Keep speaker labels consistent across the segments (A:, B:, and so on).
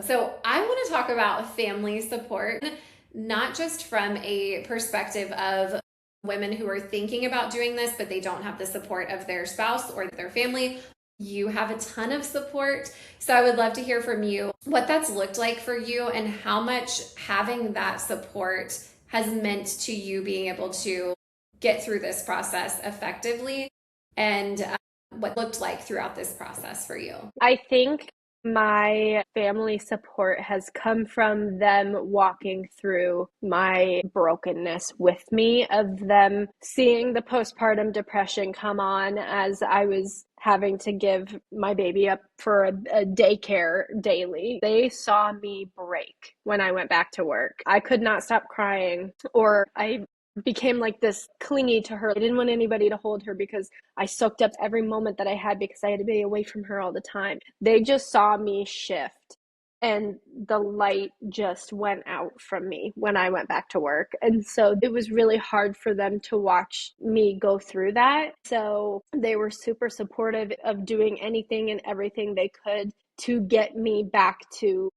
A: So, I want to talk about family support, not just from a perspective of women who are thinking about doing this, but they don't have the support of their spouse or their family. You have a ton of support. So, I would love to hear from you what that's looked like for you and how much having that support has meant to you being able to get through this process effectively and what looked like throughout this process for you.
B: I think my family support has come from them walking through my brokenness with me, of them seeing the postpartum depression come on as I was having to give my baby up for a daycare daily. They saw me break when I went back to work. I could not stop crying, or I became like this clingy to her. I didn't want anybody to hold her because I soaked up every moment that I had because I had to be away from her all the time. They just saw me shift, and the light just went out from me when I went back to work. And so it was really hard for them to watch me go through that. So they were super supportive of doing anything and everything they could to get me back to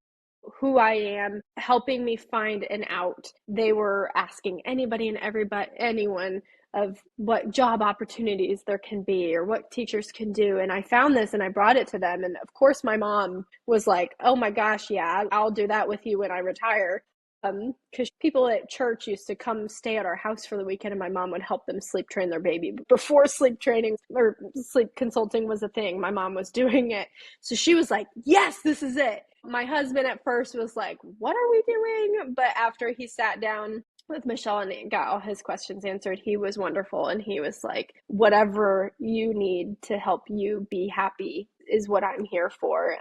B: who I am, helping me find an out. They were asking anybody and everybody, anyone, of what job opportunities there can be or what teachers can do. And I found this and I brought it to them. And of course, my mom was like, oh my gosh, yeah, I'll do that with you when I retire. Because people at church used to come stay at our house for the weekend, and my mom would help them sleep train their baby. Before sleep training or sleep consulting was a thing, my mom was doing it. So she was like, yes, this is it. My husband at first was like, what are we doing? But after he sat down with Michelle and got all his questions answered, he was wonderful. And he was like, whatever you need to help you be happy is what I'm here for.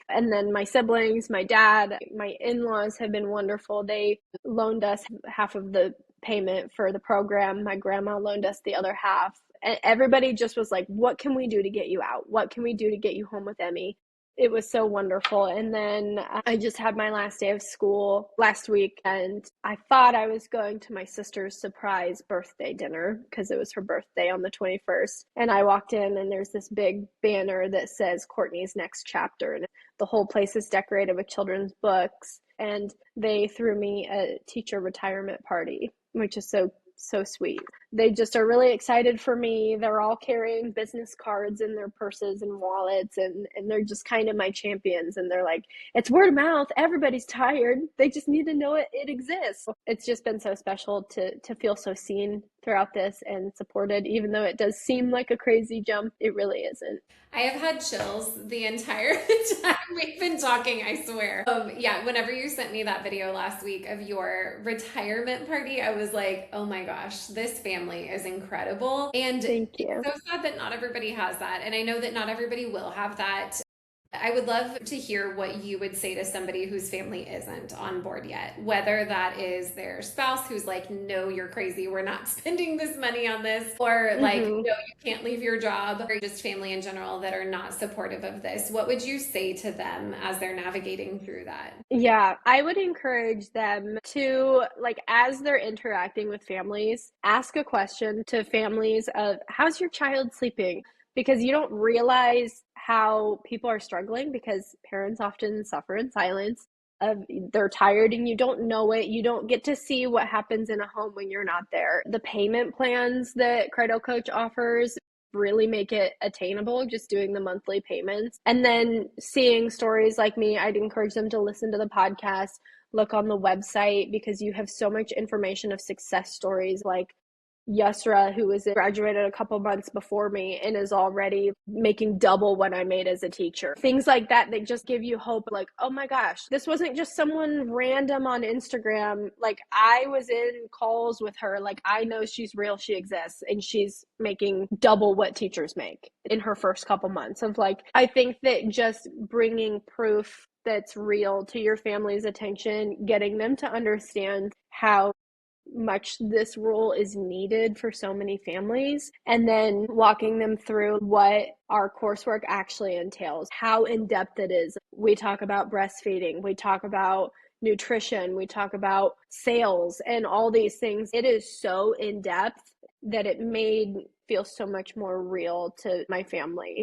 B: And then my siblings, my dad, my in-laws have been wonderful. They loaned us half of the payment for the program. My grandma loaned us the other half. And everybody just was like, what can we do to get you out? What can we do to get you home with Emmy? It was so wonderful. And then I just had my last day of school last week, and I thought I was going to my sister's surprise birthday dinner because it was her birthday on the 21st. And I walked in, and there's this big banner that says Courtney's next chapter. And the whole place is decorated with children's books. And they threw me a teacher retirement party, which is so sweet. They just are really excited for me. They're all carrying business cards in their purses and wallets, and they're just kind of my champions. And they're like, it's word of mouth. Everybody's tired. They just need to know it exists. It's just been so special to feel so seen throughout this and supported, even though it does seem like a crazy jump. It really isn't.
A: I have had chills the entire time we've been talking, I swear. Yeah, whenever you sent me that video last week of your retirement party, I was like, oh my gosh, this family is incredible. And
B: Thank
A: it's
B: you.
A: so sad that not everybody has that. And I know that not everybody will have that. I would love to hear what you would say to somebody whose family isn't on board yet, whether that is their spouse who's like, no, you're crazy. We're not spending this money on this, or like, no,
B: Mm-hmm.
A: you can't leave your job, or just family in general that are not supportive of this. What would you say to them as they're navigating through that?
B: Yeah, I would encourage them to, like, as they're interacting with families, ask a question to families of, how's your child sleeping? Because you don't realize how people are struggling because parents often suffer in silence. Of they're tired and you don't know it. You don't get to see what happens in a home when you're not there. The payment plans that Cradle Coach offers really make it attainable, just doing the monthly payments. And then seeing stories like me, I'd encourage them to listen to the podcast, look on the website, because you have so much information of success stories like Yusra, who was graduated a couple months before me and is already making double what I made as a teacher. Things like that that just give you hope, like, oh my gosh, this wasn't just someone random on Instagram. Like, I was in calls with her. Like, I know she's real, she exists, and she's making double what teachers make in her first couple months of, like, I think that just bringing proof that's real to your family's attention, getting them to understand how much this role is needed for so many families, and then walking them through what our coursework actually entails, how in depth it is. We talk about breastfeeding, we talk about nutrition, we talk about sales, and all these things. It is so in depth that it made feel so much more real to my family.